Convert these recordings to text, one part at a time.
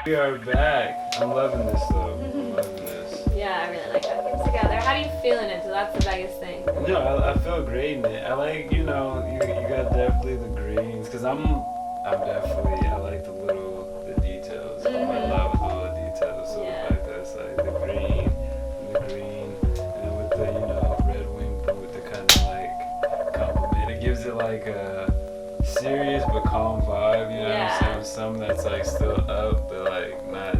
We are back. I'm loving this though. I'm loving this. Yeah, I really like our things together. How do you feel in it? So that's the biggest thing. No, I feel great in it. I like, you got definitely the greens, cause I'm definitely, I like the details. Mm-hmm. I love the little details. So Yeah. the fact that it's like the green, and with the red wing boot, the kind of like compliment. It gives it like a serious but calm vibe. You know what I'm saying? Some that's like still up, but like not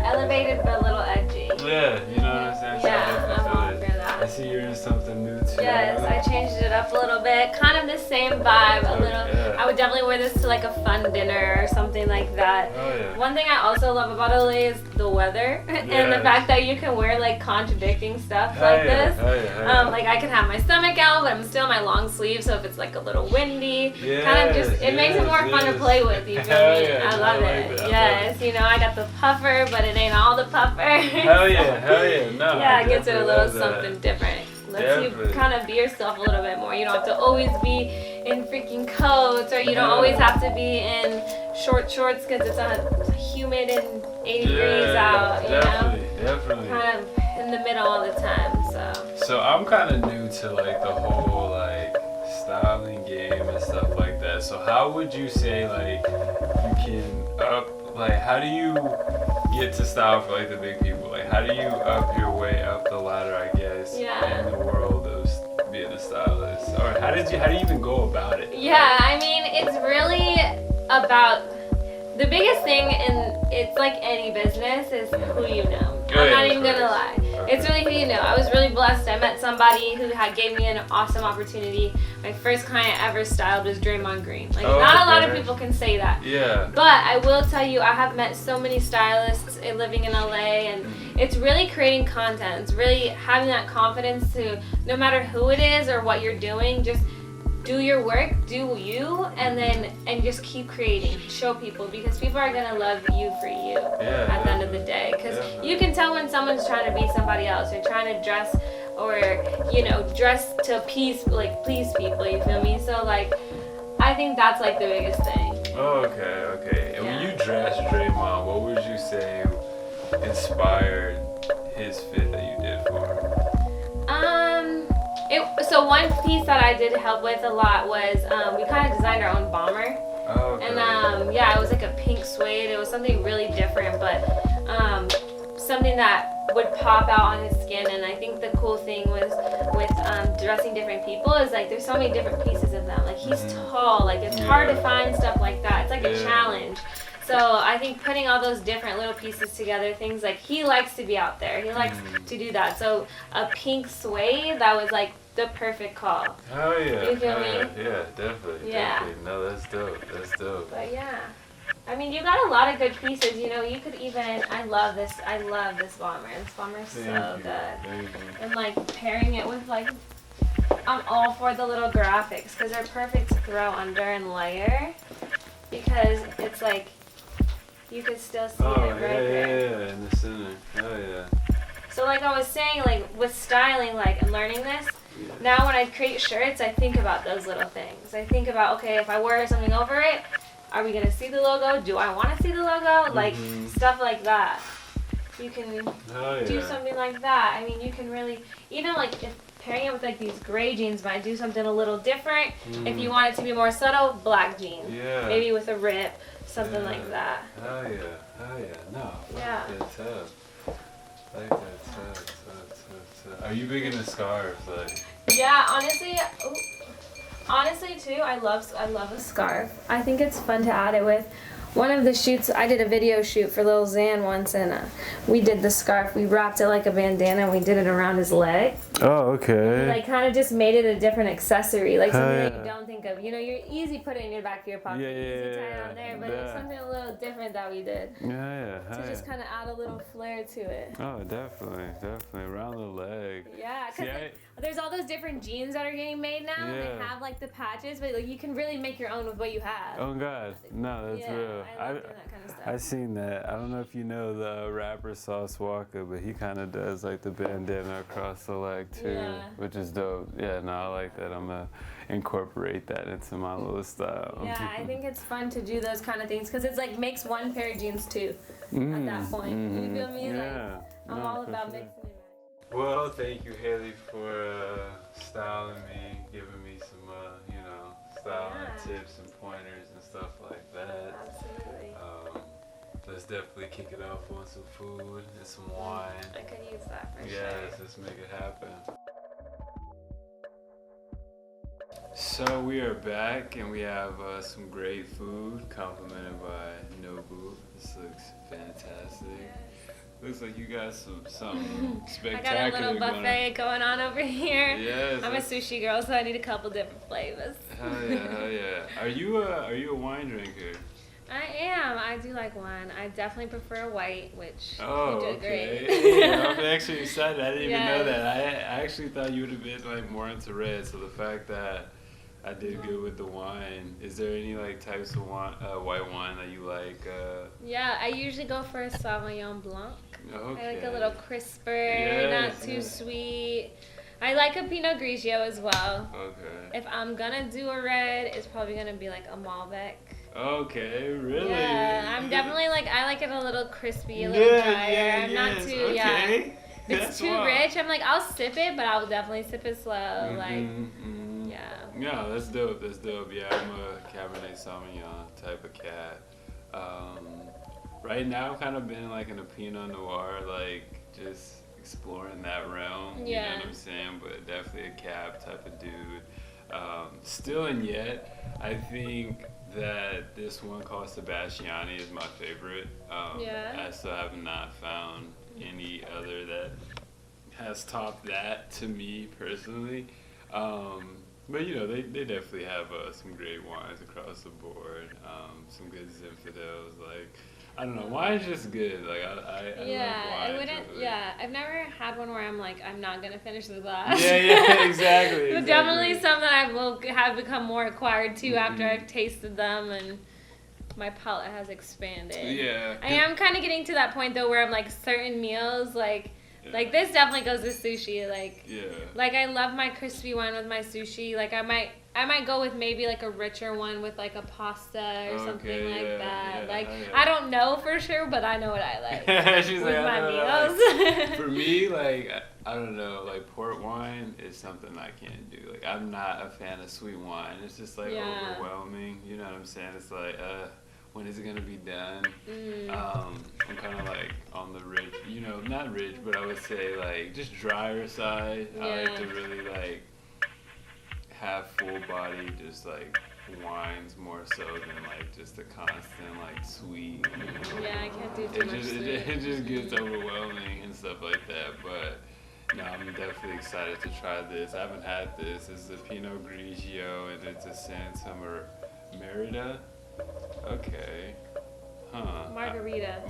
Elevated but a little edgy. Yeah, you know what I'm saying? Yeah, I'm all for that. I see you're in something new too. Yes, I changed it up a little bit. Kind of the same vibe, a little. Yeah. I would definitely wear this to like a fun dinner or something like that. Oh yeah. One thing I also love about LA is the weather and the fact that you can wear like contradicting stuff like this. Like I can have my stomach out, but I'm still in my long sleeve. So if it's like a little windy, kind of just it makes it more fun to play with. You feel me? Yeah, I love it. Yes, I got the puffer, but it ain't all the puffer. Hell yeah, no. Yeah, it gives it a little something different. Lets you kind of be yourself a little bit more. You don't have to always be in freaking coats, or you don't always have to be in short shorts because it's humid and 80 degrees out. Definitely. Kind of in the middle all the time. So I'm kind of new to like the whole like styling game and stuff like that. So how would you say like you can how do you get to style for like the big people? Like how do you up your way up the ladder, I guess, in the world of being a stylist? Or how do you even go about it? Yeah, I mean, it's really about the biggest thing, and it's like any business, is who you know. I'm not even gonna lie. It's really who you know. I was really blessed. I met somebody who gave me an awesome opportunity. My first client I ever styled was Draymond Green. Like not a lot of people can say that. Yeah. But I will tell you, I have met so many stylists living in LA, and it's really creating content. It's really having that confidence to, no matter who it is or what you're doing, just do your work, do you, and just keep creating. Show people, because people are gonna love you for you at the end of the day. Because you can tell when someone's trying to be somebody else, or trying to dress, or dress to please people. You feel me? So like, I think that's like the biggest thing. Oh, okay. And when you dressed Draymond, what would you say inspired his fit that you did for him? So one piece that I did help with a lot was we kind of designed our own bomber. Oh, okay. And it was like a pink suede. It was something really different, but something that would pop out on his skin. And I think the cool thing was with dressing different people is like there's so many different pieces of them. Like he's tall, like it's hard to find stuff like that. It's like a challenge. So I think putting all those different little pieces together, things like he likes to be out there. He likes to do that. So a pink suede, that was like the perfect call. Oh yeah. You feel me? Yeah, definitely. Yeah. Definitely. No, that's dope. But yeah. I mean, you got a lot of good pieces. You could even, I love this bomber. This bomber's so good. Thank you. And like pairing it with like, I'm all for the little graphics because they're perfect to throw under and layer, because it's like, you could still see it right there. Yeah, in the center. Oh yeah. So like I was saying, like with styling, like and learning this, now when I create shirts, I think about those little things. I think about, okay, if I wear something over it, are we gonna see the logo? Do I want to see the logo? Like stuff like that. You can do something like that. I mean, you can really, like if pairing it with like these gray jeans might do something a little different. If you want it to be more subtle, black jeans. Yeah. Maybe with a rip, something like that. Oh yeah. No. Yeah. That's tough. Like that tough. Are you big into scarves? Like? Yeah, honestly too, I love a scarf. I think it's fun to add it with. One of the shoots, I did a video shoot for Lil Xan once, and we did the scarf. We wrapped it like a bandana, and we did it around his leg. Oh, okay. We like kind of just made it a different accessory, like something that you don't think of. You're easy put it in your back of your pocket, easy tie it on there, but it's something a little different that we did. To just kind of add a little flair to it. Oh, definitely, around the leg. Yeah, because there's all those different jeans that are getting made now, and they have like the patches, but like you can really make your own with what you have. Oh God, no, that's real. I love doing that kind of stuff. I've seen that. I don't know if you know the rapper Sauce Walker, but he kind of does like the bandana across the leg too, which is dope. Yeah, no, I like that. I'm gonna incorporate that into my little style. Yeah, I think it's fun to do those kind of things because it's like makes one pair of jeans two at that point. You feel me? Yeah. Like, I'm all about mixing and matching. Well, thank you, Hailey, for styling me, giving me some, styling tips and pointers and stuff like that. Absolutely. Let's definitely kick it off on some food and some wine. I could use that for sure. Yes, let's make it happen. So we are back and we have some great food complimented by Nobu. This looks fantastic. Yes. Looks like you got something spectacular. I got a little buffet going on over here. Yes. I'm a sushi girl, so I need a couple different flavors. Hell yeah, hell yeah. Are you a wine drinker? I am. I do like wine. I definitely prefer white, which Oh, you did okay. great. Yeah, I'm actually excited. I didn't even know Yes. that. I actually thought you would have been like more into red. So the fact that I did good with the wine. Is there any like types of wine, white wine that you like? Yeah, I usually go for a Sauvignon Blanc. Okay. I like a little crisper, Yes, not too yes. sweet. I like a Pinot Grigio as well. Okay. If I'm gonna do a red, it's probably gonna be like a Malbec. Okay, really? Yeah, I'm definitely like, I like it a little crispy, a little drier. I'm not too, okay. If it's That's too wild. rich, I'm like, I'll sip it, but I'll definitely sip it slow. Yeah. Yeah, that's dope. That's dope. Yeah, I'm a Cabernet Sauvignon type of cat. Right now, I've kind of been like in a Pinot Noir, like just exploring that realm. You know what I'm saying? But definitely a cab type of dude. Still in yet, I think that this one called Sebastiani is my favorite. I still have not found any other that has topped that to me personally. But you know, they definitely have some great wines across the board. Some good Zinfandels. Like, I don't know, wine's just good. Like I love wine. I've never had one where I'm like, I'm not gonna finish the glass. Yeah, exactly. But definitely some that I will have become more acquired to after I've tasted them and my palate has expanded. Yeah. I am kind of getting to that point though where I'm like certain meals like this definitely goes with sushi. Like I love my crispy one with my sushi. Like I might go with maybe like a richer one with like a pasta or something like that. I don't know for sure, but I know what I like. She's with like, my meals. For me, like I don't know, like port wine is something I can't do. Like I'm not a fan of sweet wine. It's just like overwhelming. You know what I'm saying? It's like when is it gonna be done? I'm kind of like on the rich, you know, not rich, but I would say like just drier side. I like to really like have full body, just like wines more so than like just the constant like sweet. Yeah, I can't do too much sweet. It just gets overwhelming and stuff like that. But no, I'm definitely excited to try this. I haven't had this. It's a Pinot Grigio and it's a Santa Margherita. Okay. Huh. Margarita.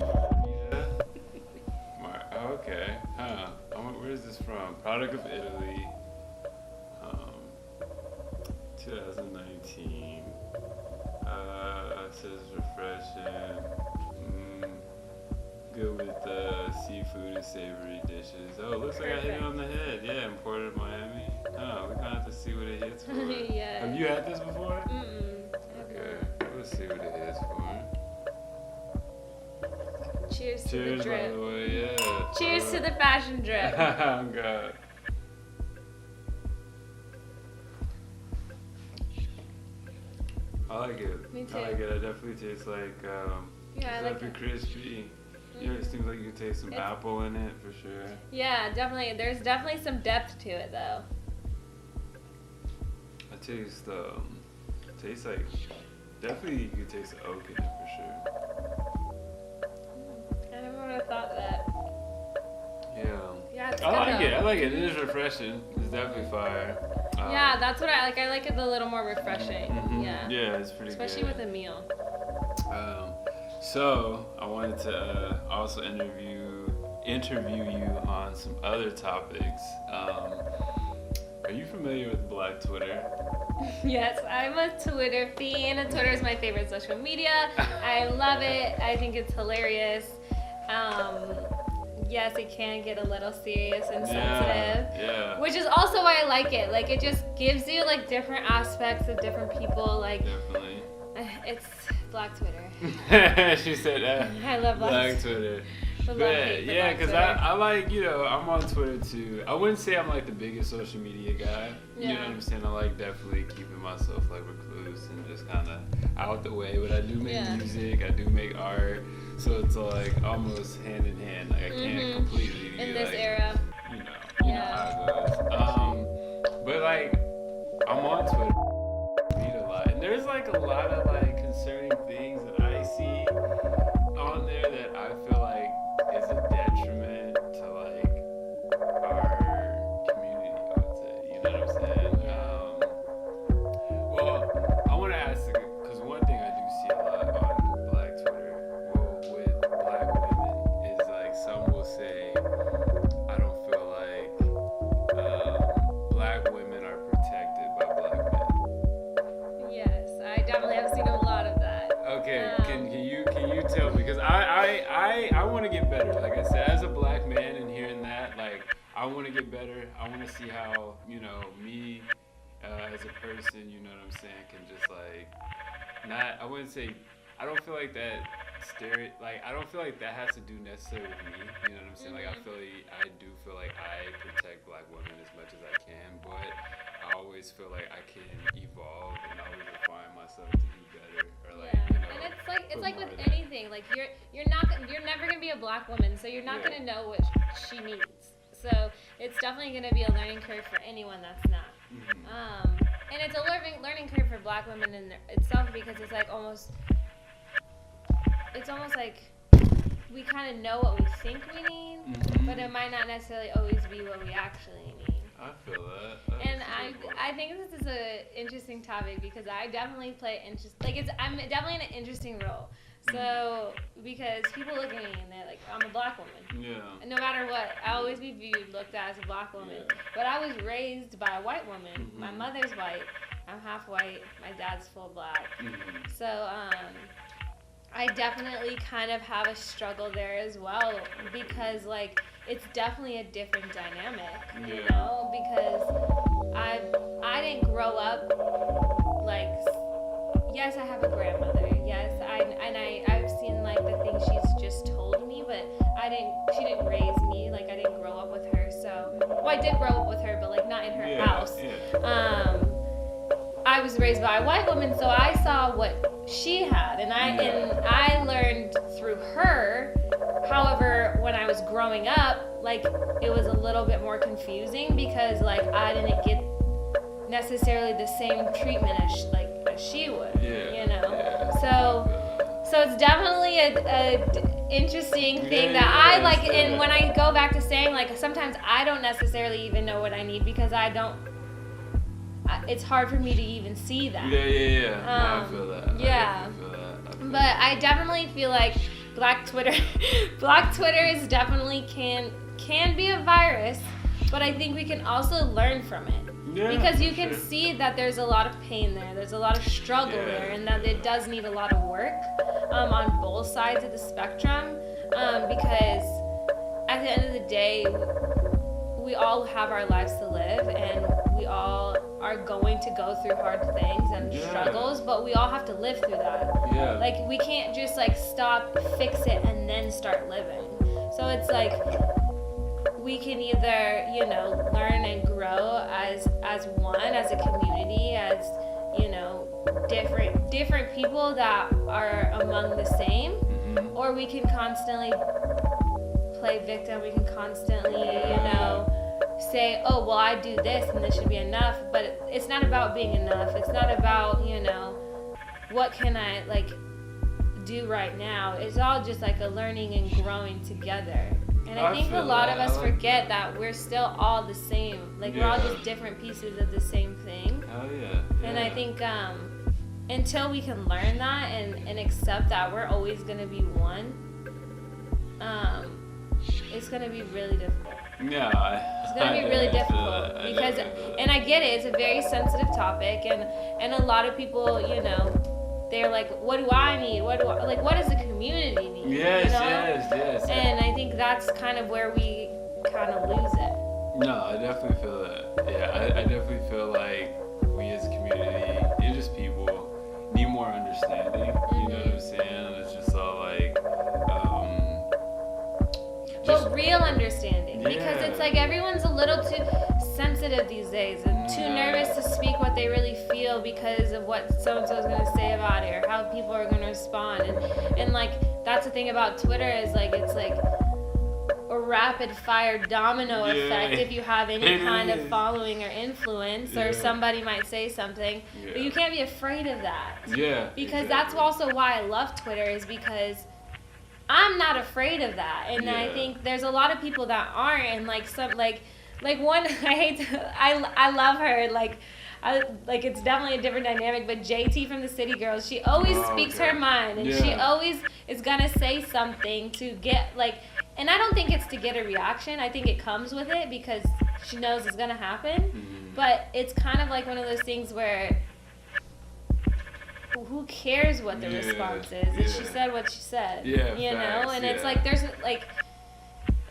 Okay. Huh. Where is this from? Product of Italy. 2019. It says refreshing. Good with seafood and savory dishes. Oh, it looks like I hit it on the head. Yeah, imported Miami. Oh, we're gonna have to see what it hits for. Yeah. Have you had this before? Okay. Let's see what it is for. Cheers to the Cheers, by drip. the way, yeah. Cheers to the fashion drip. Oh, God. I like it. Me too. I like it. It definitely tastes like, Yeah, I like it. crispy. You know, it seems like you can taste some apple in it for sure. Yeah, definitely. There's definitely some depth to it though. I taste like, definitely you can taste the oak in it for sure. I never would have thought that. Yeah. Yeah, it's I good like though. it. I like it. It is refreshing. It's definitely fire. Yeah, that's what I like. I like it a little more refreshing. Yeah. Yeah, it's pretty Especially good. with a meal. So I wanted to also interview you on some other topics. Are you familiar with Black Twitter? Yes, I'm a Twitter fiend. Twitter is my favorite social media. I love it. I think it's hilarious. Yes, it can get a little serious and sensitive. Yeah. Which is also why I like it. Like, it just gives you, like, different aspects of different people. Like, Definitely. It's Black Twitter. She said, I love Black Twitter. Yeah, because I like, I'm on Twitter too. I wouldn't say I'm like the biggest social media guy. Yeah. You know what I'm saying? I like definitely keeping myself like recluse and just kind of out the way. But I do make music, I do make art. So it's like almost hand in hand. Like I can't completely in this like, era. You know how it goes. But like I'm on Twitter read a lot. And there's like a lot of like concerning things that I see on there that I feel like is a detriment to like our community, I would say. You know what I'm saying? Well, I want to ask, because one thing I do see a lot on Black Twitter, with Black women, is like some will say, I don't feel like Black women are protected by Black men. Yes, I definitely have seen a lot of that. Okay, can you tell me? Because I want to get better. Like I said, as a Black man and hearing that, like I want to get better. I want to see how me as a person, you know what I'm saying, can just like not. I wouldn't say. I don't feel like that I don't feel like that has to do necessarily with me. You know what I'm saying? Like I do feel like I protect Black women as much as I can, but I always feel like I can evolve and always refine myself to do better. Or like, and it's like with anything. Like you're never gonna be a Black woman, so you're not gonna know what she needs. So it's definitely gonna be a learning curve for anyone that's not. And it's a learning curve for Black women in itself, because it's almost like we kind of know what we think we need, but it might not necessarily always be what we actually need. I feel that. And I think this is an interesting topic, because I definitely I'm definitely in an interesting role. So, because people look at me and they're like, I'm a Black woman. Yeah. And no matter what, I always be looked at as a Black woman. Yeah. But I was raised by a white woman. My mother's white. I'm half white. My dad's full Black. So, I definitely kind of have a struggle there as well, because like it's definitely a different dynamic, you know, because I didn't grow up like, yes, I have a grandmother, yes, I've seen like the things she's just told me, but she didn't raise me, like I didn't grow up with her. So, well, I did grow up with her, but like not in her house. I was raised by a white woman, so I saw what she had, and I learned through her. However, when I was growing up, like it was a little bit more confusing, because like I didn't get necessarily the same treatment as she would, you know. So it's definitely a interesting thing that I like. And when I go back to saying, like, sometimes I don't necessarily even know what I need, because it's hard for me to even see that. I feel that. Yeah. But I definitely feel like Black Twitter is definitely can be a virus, but I think we can also learn from it. Because you can see that there's a lot of pain there, there's a lot of struggle there, and that it does need a lot of work on both sides of the spectrum, because at the end of the day, we all have our lives to live, and we all are going to go through hard things and struggles, but we all have to live through that. Like we can't just like stop, fix it, and then start living. So it's like we can either, you know, learn and grow as one, as a community, as, you know, different people that are among the same, or we can constantly play victim. We can constantly, you know, say, oh, well, I do this and this should be enough, but it's not about being enough. It's not about, you know, what can I like do right now. It's all just like a learning and growing together. And I think a lot of us forget that we're still all the same. Like we're all just different pieces of the same thing. Oh yeah. And I think until we can learn that and accept that we're always gonna be one, it's gonna be really difficult. Yeah. It's gonna be really difficult because, and I get it. It's a very sensitive topic, and a lot of people, you know, they're like, what do I need? What does the community need? Yes, you know? yes. And I think that's kind of where we kind of lose it. No, I definitely feel that. Yeah, I definitely feel like we as a community and just people need more understanding. You know what I'm saying? It's just all like, but real understanding, Yeah. because it's like everyone's a little too sensitive these days and too nervous to speak what they really feel because of what so and so is gonna say about it or how people are gonna respond. And like that's the thing about Twitter is like it's like a rapid fire domino effect if you have any kind of following or influence, or somebody might say something, but you can't be afraid of that. Yeah. Because that's also why I love Twitter, is because I'm not afraid of that. And I think there's a lot of people that aren't, and like some like one I love her, like it's definitely a different dynamic, but JT from the City Girls, she always speaks her mind, and she always is gonna say something to get like, and I don't think it's to get a reaction. I think it comes with it because she knows it's gonna happen. But it's kind of like one of those things where who cares what the response is? And she said what she said. You know, and it's like there's like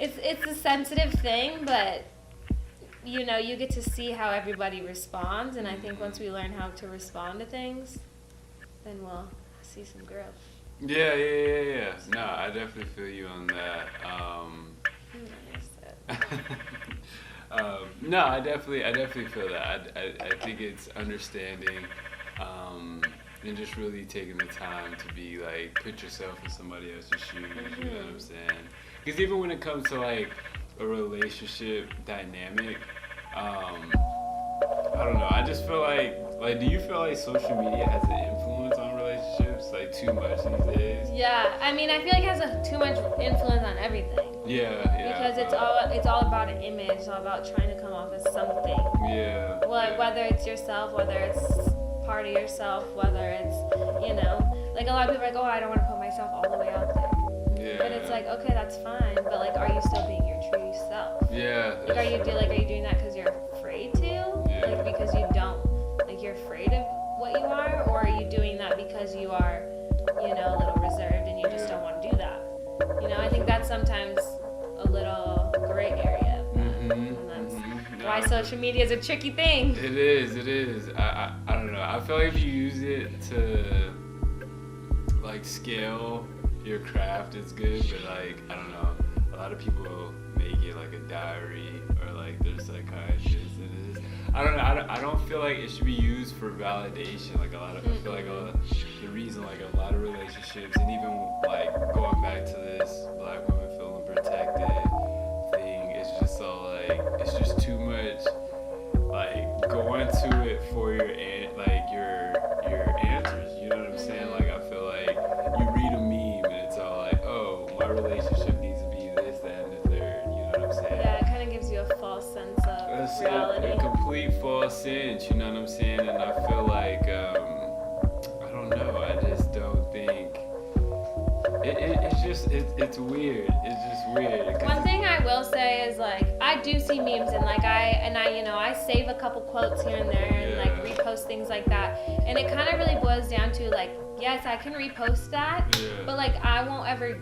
it's a sensitive thing, but you know, you get to see how everybody responds, and I think once we learn how to respond to things, then we'll see some growth. Yeah. No, I definitely feel you on that. No, I definitely feel that. I think it's understanding, and just really taking the time to be like, put yourself in somebody else's shoes. You know what I'm saying? Because even when it comes to like a relationship dynamic, I don't know. I just feel like do you feel like social media has an influence on relationships, like too much these days? Yeah, I mean, I feel like it has too much influence on everything. Yeah. Because it's all about an image. It's all about trying to come off as something. Yeah. Whether it's yourself, whether it's part of yourself, whether it's, you know, like a lot of people are like, oh, I don't want to put myself all the way out there. Yeah. But it's like, okay, that's fine, but like, are you still being your true self? Yeah. Like, are you doing that because you're afraid to? Yeah. Like, because you don't, like, you're afraid of what you are, or are you doing that because you are, you know, a little reserved and you just don't want to do that? You know, I think that's sometimes a little gray area. And that's why social media is a tricky thing. It is. I don't know. I feel like if you use it to like scale your craft, it's good, but like, I don't know, a lot of people make it like a diary, or like their psychiatrist. I don't know. I don't feel like it should be used for validation. Like I feel like the reason like a lot of relationships, and even like going back to this Black women feeling protected thing, it's just all like, it's just too much like going to it for your answers. You know what I'm saying? Like I feel like you read a meme and it's all like, oh, my relationship needs to be this, that, and the third. You know what I'm saying? Yeah, it kind of gives you a false sense of reality. A complete false sense. You know what I'm saying? And I feel like I don't know. I just don't think it's weird. It's just weird. One thing I will say is like, I do see memes, and like I you know, I save a couple quotes here and there and like repost things like that, and it kind of really boils down to like, yes, I can repost that, but like I won't ever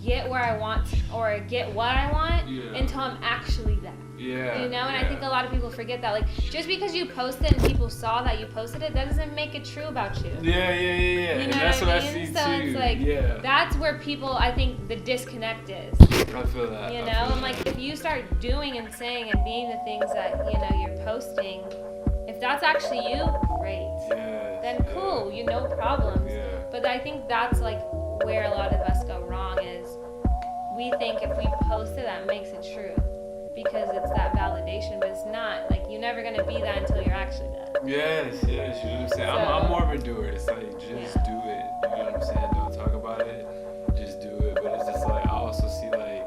get where I want or get what I want until I'm actually that. Yeah. You know, and I think a lot of people forget that. Like, just because you posted and people saw that you posted it, that doesn't make it true about you. Yeah. You know And that's what what I I mean? see So too. it's like, yeah. that's where people, I think, the disconnect is. I feel that. You know, and like if you start doing and saying and being the things that, you know, you're posting, if that's actually you, great. Then cool, you no problems. But I think that's like where a lot of us go wrong, is we think if we post it, that makes it true. Because it's that validation, but it's not. Like, you're never gonna be that until you're actually that. Yes, you know what I'm saying? So, I'm more of a doer. It's like, just do it. You know what I'm saying? Don't talk about it. Just do it. But it's just like, I also see like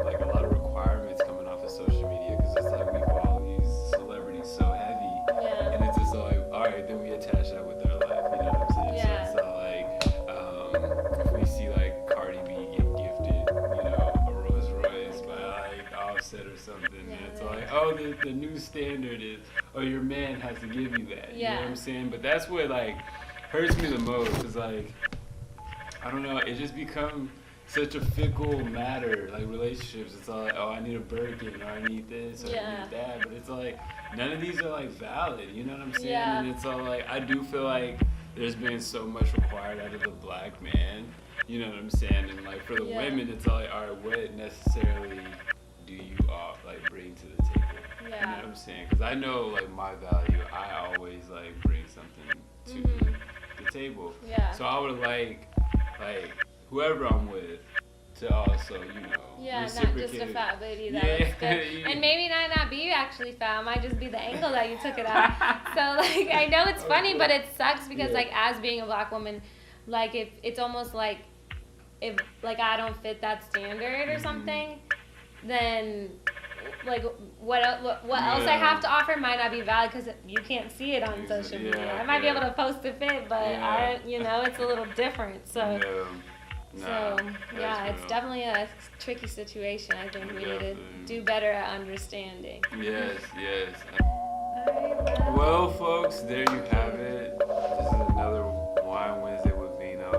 like a lot of requirements coming off of social media, because it's like we've all used celebrities so heavy. And it's just like, alright, then we attach that with our life. You know what I'm saying? So it's not like, if we see like Cardi B get gifted, you know, a Rolls Royce by like the new standard is, oh, your man has to give you that. You know Yeah. what I'm saying? But that's what like hurts me the most. Is like, I don't know. It just become such a fickle matter. Like relationships, it's all like, oh, I need a Birkin, or I need this, or I Yeah. need that. But it's like none of these are like valid. You know what I'm saying? Yeah. And it's all like I do feel like there's been so much required out of the black man. You know what I'm saying? And like for the Yeah. women, it's all like, all right, what necessarily do you like bring to the table? You know Yeah. what I'm saying? Because I know like my value, I always like bring something to Mhm. the table. Yeah. So I would like whoever I'm with to also, you know, Yeah, not reciprocate. just a fat booty that Yeah. looks good. And maybe not be actually fat. It might just be the angle that you took it at. So like I know it's funny, Okay. but it sucks because Yeah. like as being a black woman, like if it's almost like if like I don't fit that standard or Mhm. something, then like what else I Yeah. have to offer might not be valid because you can't see it on social media. Yeah, I might be yeah. able to post a fit, but Yeah. it's a little different. So. Yeah. Nah, So, yeah, that's it's real. definitely a tricky situation. I think we need to Definitely. do better at understanding. Yes, yes. Alright, Well, folks, there you have it. This is another Wine Wednesday with Vino.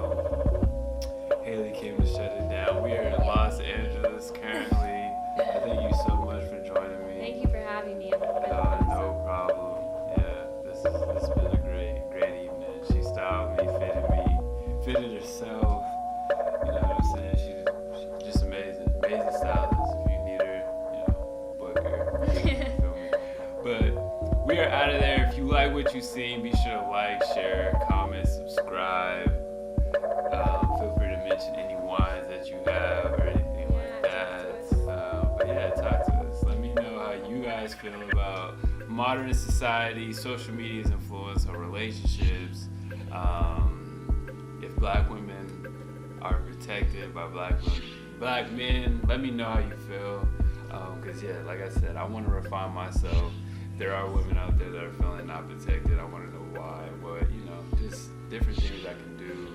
Hailey came to shut it down. We are in Los Angeles currently. Thank you so much for joining me. Thank you for having me. No problem. Yeah, this has been a great evening. She styled me, fitted herself. You know what I'm saying? She's just amazing stylist. If you need her, you know, book her. Feel me? But we are out of there. If you like what you've seen, be sure to like, share, comment, subscribe. Feel free to mention any wines that you have or anything like that. But yeah, talk to us. Let me know how you guys feel about modern society, social media's influence on relationships. If black women are protected by black men, let me know how you feel. Cause yeah, like I said, I want to refine myself. There are women out there that are feeling not protected. I want to know why, what, you know, just different things I can do.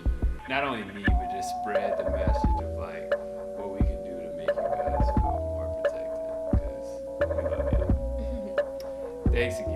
Not only me, but just spread the message of like what we can do to make you guys feel more protected. Cause we love you. Thanks again.